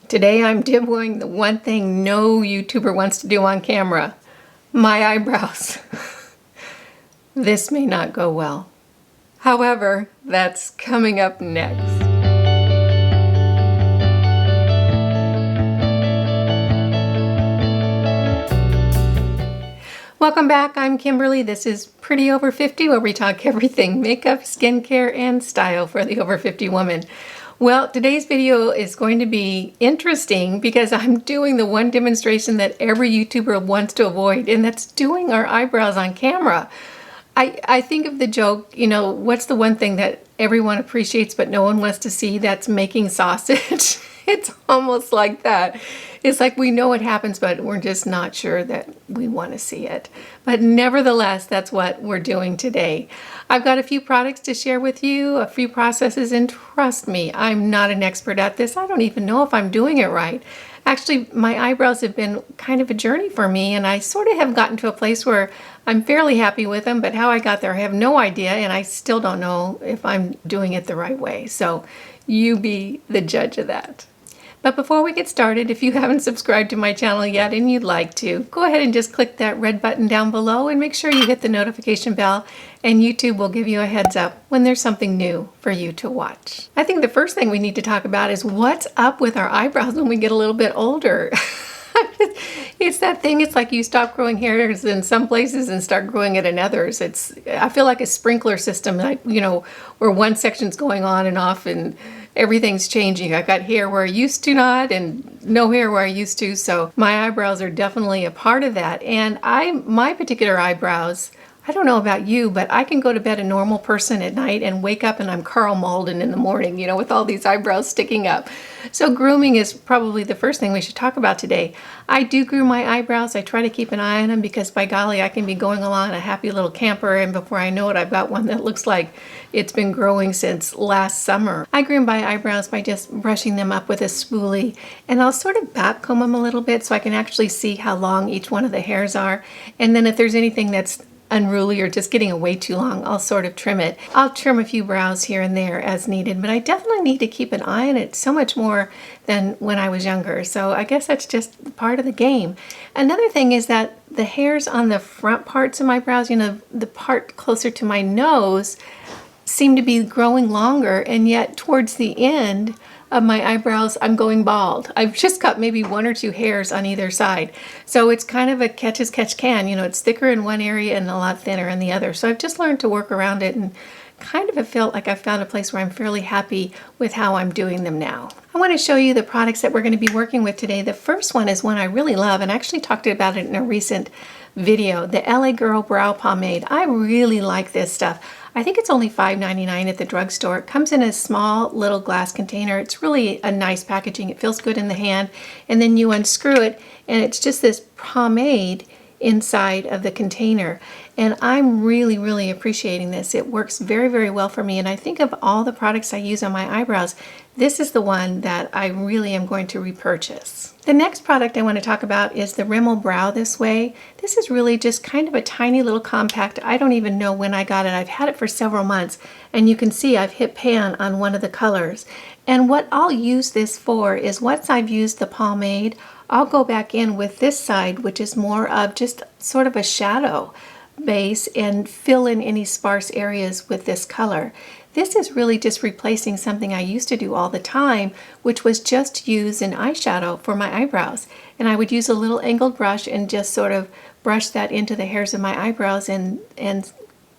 Today I'm demoing the one thing no YouTuber wants to do on camera, my eyebrows. This may not go well. However, that's coming up next. Welcome back, I'm Kimberly. This is Pretty Over 50, where we talk everything makeup, skincare, and style for the over 50 woman. Well, today's video is going to be interesting because I'm doing the one demonstration that every YouTuber wants to avoid, and that's doing our eyebrows on camera. I think of the joke, you know, what's the one thing that everyone appreciates but no one wants to see? That's making sausage. It's almost like that. It's like we know what happens, but we're just not sure that we want to see it. But nevertheless, that's what we're doing today. I've got a few products to share with you, a few processes, and trust me, I'm not an expert at this. I don't even know if I'm doing it right. Actually, my eyebrows have been kind of a journey for me, and I sort of have gotten to a place where I'm fairly happy with them, but how I got there, I have no idea, and I still don't know if I'm doing it the right way. So you be the judge of that. But before we get started, if you haven't subscribed to my channel yet and you'd like to, go ahead and just click that red button down below and make sure you hit the notification bell, and YouTube will give you a heads up when there's something new for you to watch. I think the first thing we need to talk about is what's up with our eyebrows when we get a little bit older. It's that thing, it's like you stop growing hairs in some places and start growing it in others. I feel like a sprinkler system, like, you know, where one section's going on and off and everything's changing. I've got hair where I used to not and no hair where I used to, so my eyebrows are definitely a part of that. And my particular eyebrows, I don't know about you, but I can go to bed a normal person at night and wake up and I'm Carl Malden in the morning, you know, with all these eyebrows sticking up. So grooming is probably the first thing we should talk about today. I do groom my eyebrows. I try to keep an eye on them because by golly, I can be going along a happy little camper and before I know it, I've got one that looks like it's been growing since last summer. I groom my eyebrows by just brushing them up with a spoolie, and I'll sort of back comb them a little bit so I can actually see how long each one of the hairs are. And then if there's anything that's unruly or just getting way too long, I'll sort of trim it. I'll trim a few brows here and there as needed, but I definitely need to keep an eye on it so much more than when I was younger. So I guess that's just part of the game. Another thing is that the hairs on the front parts of my brows, you know, the part closer to my nose, seem to be growing longer, and yet towards the end of my eyebrows, I'm going bald. I've just got maybe one or two hairs on either side. So it's kind of a catch as catch can. You know, it's thicker in one area and a lot thinner in the other. So I've just learned to work around it and kind of have felt like I've found a place where I'm fairly happy with how I'm doing them now. I want to show you the products that we're going to be working with today. The first one is one I really love, and I actually talked about it in a recent video, the LA Girl Brow Pomade. I really like this stuff. I think it's only $5.99 at the drugstore. It comes in a small little glass container. It's really a nice packaging. It feels good in the hand. And then you unscrew it and it's just this pomade inside of the container. And I'm really, really appreciating this. It works very, very well for me. And I think of all the products I use on my eyebrows, this is the one that I really am going to repurchase. The next product I want to talk about is the Rimmel Brow This Way. This is really just kind of a tiny little compact. I don't even know when I got it. I've had it for several months, and you can see I've hit pan on one of the colors. And what I'll use this for is once I've used the pomade, I'll go back in with this side, which is more of just sort of a shadow base, and fill in any sparse areas with this color. This is really just replacing something I used to do all the time, which was just use an eyeshadow for my eyebrows. And I would use a little angled brush and just sort of brush that into the hairs of my eyebrows and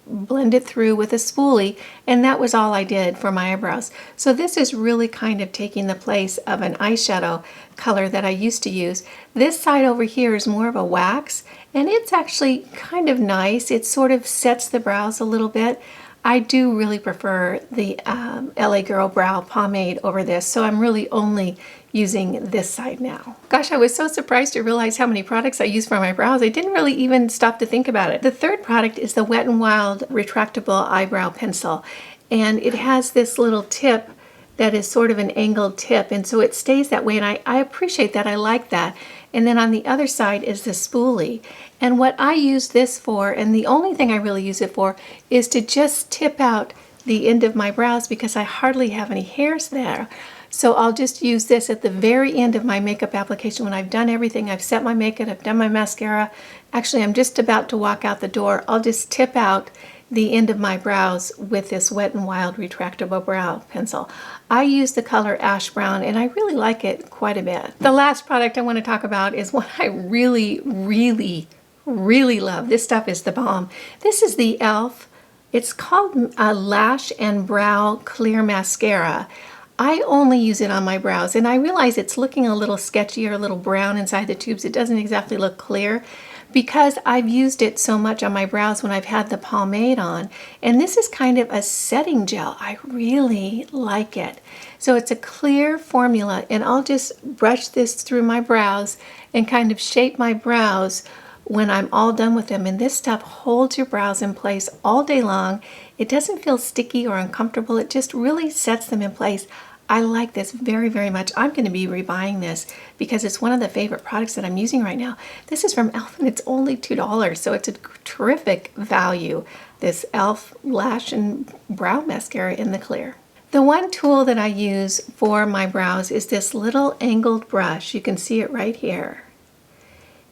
blend it through with a spoolie, and that was all I did for my eyebrows. So this is really kind of taking the place of an eyeshadow color that I used to use. This side over here is more of a wax, and it's actually kind of nice. It sort of sets the brows a little bit. I do really prefer the LA Girl Brow Pomade over this, so I'm really only using this side now. Gosh, I was so surprised to realize how many products I use for my brows. I didn't really even stop to think about it. The third product is the Wet n Wild Retractable Eyebrow Pencil, and it has this little tip that is sort of an angled tip, and so it stays that way, and I appreciate that. I like that. And then on the other side is the spoolie. And what I use this for, and the only thing I really use it for, is to just tip out the end of my brows because I hardly have any hairs there. So I'll just use this at the very end of my makeup application when I've done everything. I've set my makeup, I've done my mascara. Actually, I'm just about to walk out the door. I'll just tip out the end of my brows with this Wet n Wild retractable brow pencil. I use the color Ash Brown and I really like it quite a bit. The last product I want to talk about is one I really love. This stuff is the bomb. This is the e.l.f. It's called a Lash and Brow Clear Mascara. I only use it on my brows, and I realize it's looking a little sketchy or a little brown inside the tubes. It doesn't exactly look clear because I've used it so much on my brows when I've had the pomade on. And this is kind of a setting gel. I really like it. So it's a clear formula, and I'll just brush this through my brows and kind of shape my brows when I'm all done with them. And this stuff holds your brows in place all day long. It doesn't feel sticky or uncomfortable. It just really sets them in place. I like this very much. I'm going to be rebuying this because it's one of the favorite products that I'm using right now. This is from e.l.f. and it's only $2, so it's a terrific value. This e.l.f. Lash and Brow Mascara in the clear. The one tool that I use for my brows is this little angled brush. You can see it right here.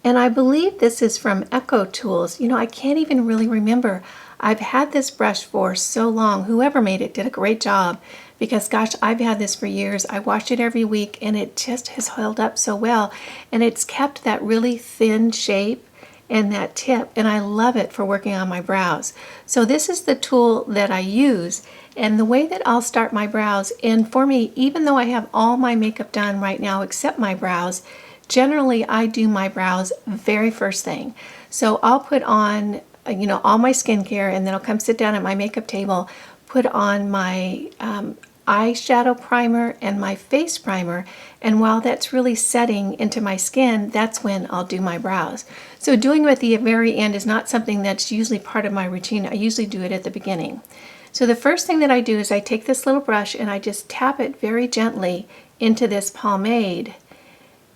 And I believe this is from Echo Tools. You know, I can't even really remember. I've had this brush for so long. Whoever made it did a great job because, gosh, I've had this for years. I wash it every week and it just has held up so well. And it's kept that really thin shape and that tip, and I love it for working on my brows. So this is the tool that I use, and the way that I'll start my brows, and for me, even though I have all my makeup done right now except my brows, generally I do my brows very first thing. So I'll put on, you know, all my skincare, and then I'll come sit down at my makeup table, put on my eyeshadow primer and my face primer, and while that's really setting into my skin, that's when I'll do my brows. So doing it at the very end is not something that's usually part of my routine. I usually do it at the beginning. So the first thing that I do is I take this little brush and I just tap it very gently into this pomade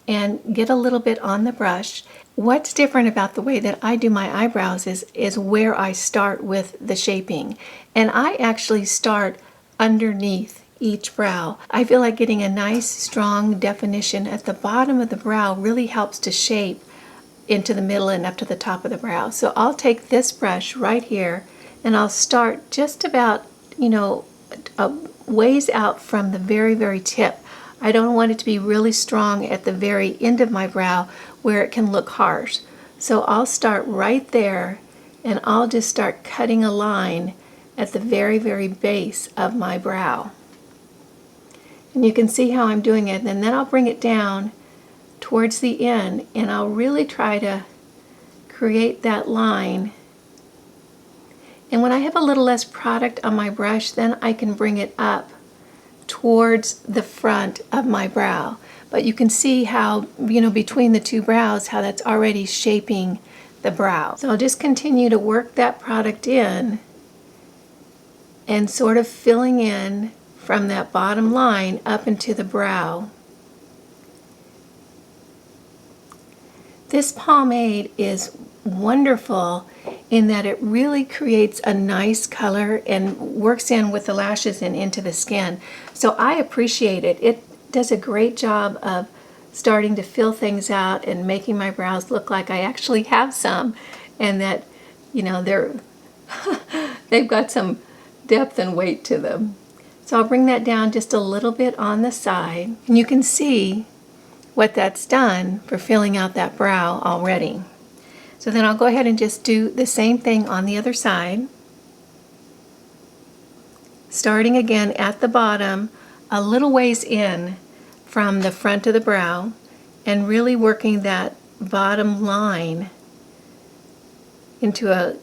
and get a little bit on the brush. What's different about the way that I do my eyebrows is where I start with the shaping. And I actually start underneath each brow. I feel like getting a nice strong definition at the bottom of the brow really helps to shape into the middle and up to the top of the brow. So I'll take this brush right here and I'll start just about, you know, a ways out from the very tip. I don't want it to be really strong at the very end of my brow where it can look harsh. So I'll start right there and I'll just start cutting a line at the very base of my brow. And you can see how I'm doing it, and then I'll bring it down towards the end and I'll really try to create that line. And when I have a little less product on my brush, then I can bring it up towards the front of my brow. But you can see how, you know, between the two brows, how that's already shaping the brow. So I'll just continue to work that product in and sort of filling in from that bottom line up into the brow. This pomade is wonderful in that it really creates a nice color and works in with the lashes and into the skin. So I appreciate it. It does a great job of starting to fill things out and making my brows look like I actually have some, and that, you know, they've got some depth and weight to them. So I'll bring that down just a little bit on the side, and you can see what that's done for filling out that brow already. So then I'll go ahead and just do the same thing on the other side, starting again at the bottom, a little ways in from the front of the brow, and really working that bottom line into a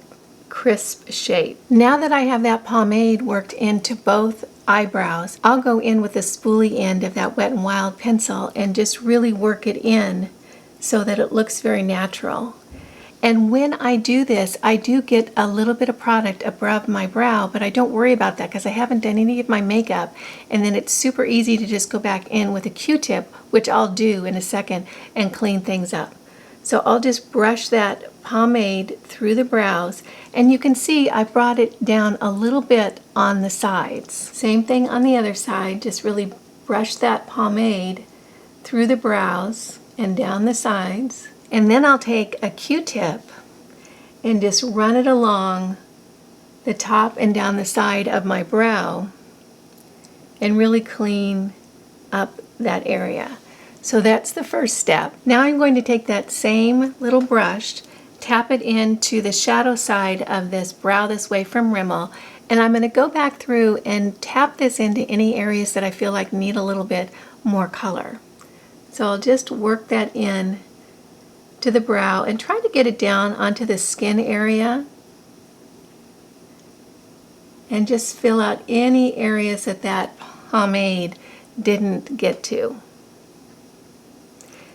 crisp shape. Now that I have that pomade worked into both eyebrows, I'll go in with the spoolie end of that Wet n Wild pencil and just really work it in so that it looks very natural. And when I do this, I do get a little bit of product above my brow, but I don't worry about that because I haven't done any of my makeup. And then it's super easy to just go back in with a Q-tip, which I'll do in a second, and clean things up. So I'll just brush that pomade through the brows, and you can see I brought it down a little bit on the sides. Same thing on the other side, just really brush that pomade through the brows and down the sides. And then I'll take a Q-tip and just run it along the top and down the side of my brow and really clean up that area. So that's the first step. Now I'm going to take that same little brush, tap it into the shadow side of this Brow This Way from Rimmel, and I'm going to go back through and tap this into any areas that I feel like need a little bit more color. So I'll just work that in to the brow and try to get it down onto the skin area and just fill out any areas that that pomade didn't get to.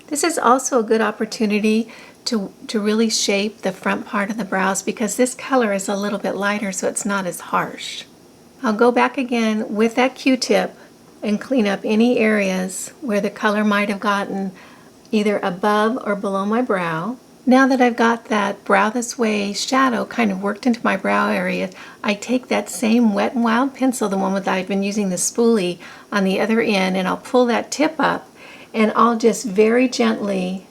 This is also a good opportunity to really shape the front part of the brows because this color is a little bit lighter, so it's not as harsh. I'll go back again with that Q-tip and clean up any areas where the color might have gotten either above or below my brow. Now that I've got that Brow This Way shadow kind of worked into my brow area, I take that same Wet n Wild pencil, the one that I've been using the spoolie on the other end, and I'll pull that tip up and I'll just very gently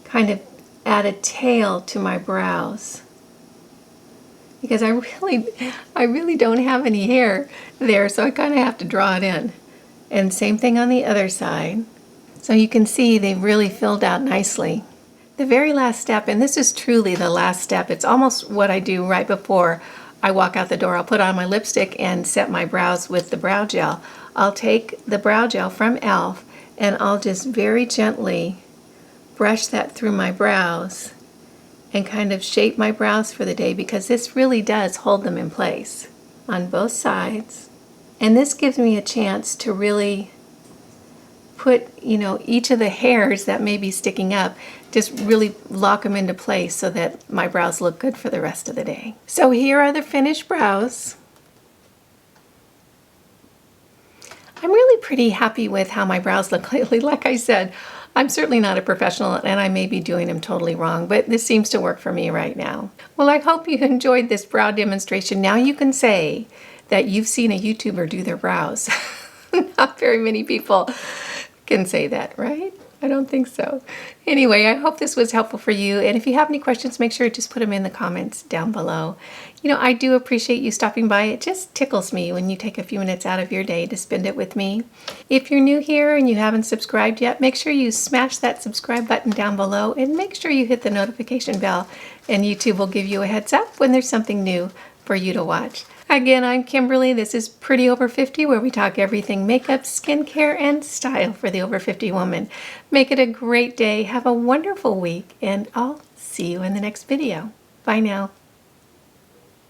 kind of add a tail to my brows because I really don't have any hair there, so I kind of have to draw it in. And same thing on the other side. So you can see they've really filled out nicely. The very last step, and this is truly the last step, it's almost what I do right before I walk out the door. I'll put on my lipstick and set my brows with the brow gel. I'll take the brow gel from e.l.f. and I'll just very gently brush that through my brows and kind of shape my brows for the day because this really does hold them in place on both sides. And this gives me a chance to really put, each of the hairs that may be sticking up, just really lock them into place so that my brows look good for the rest of the day. So here are the finished brows. I'm really pretty happy with how my brows look lately. Like I said, I'm certainly not a professional and I may be doing them totally wrong, but this seems to work for me right now. Well, I hope you enjoyed this brow demonstration. Now you can say that you've seen a YouTuber do their brows. Not very many people can say that, right? I don't think so. Anyway, I hope this was helpful for you. And if you have any questions, make sure to just put them in the comments down below. I do appreciate you stopping by. It just tickles me when you take a few minutes out of your day to spend it with me. If you're new here and you haven't subscribed yet, make sure you smash that subscribe button down below and make sure you hit the notification bell, and YouTube will give you a heads up when there's something new for you to watch. Again, I'm Kimberly. This is Pretty Over 50, where we talk everything makeup, skincare, and style for the over 50 woman. Make it a great day. Have a wonderful week, and I'll see you in the next video. Bye now.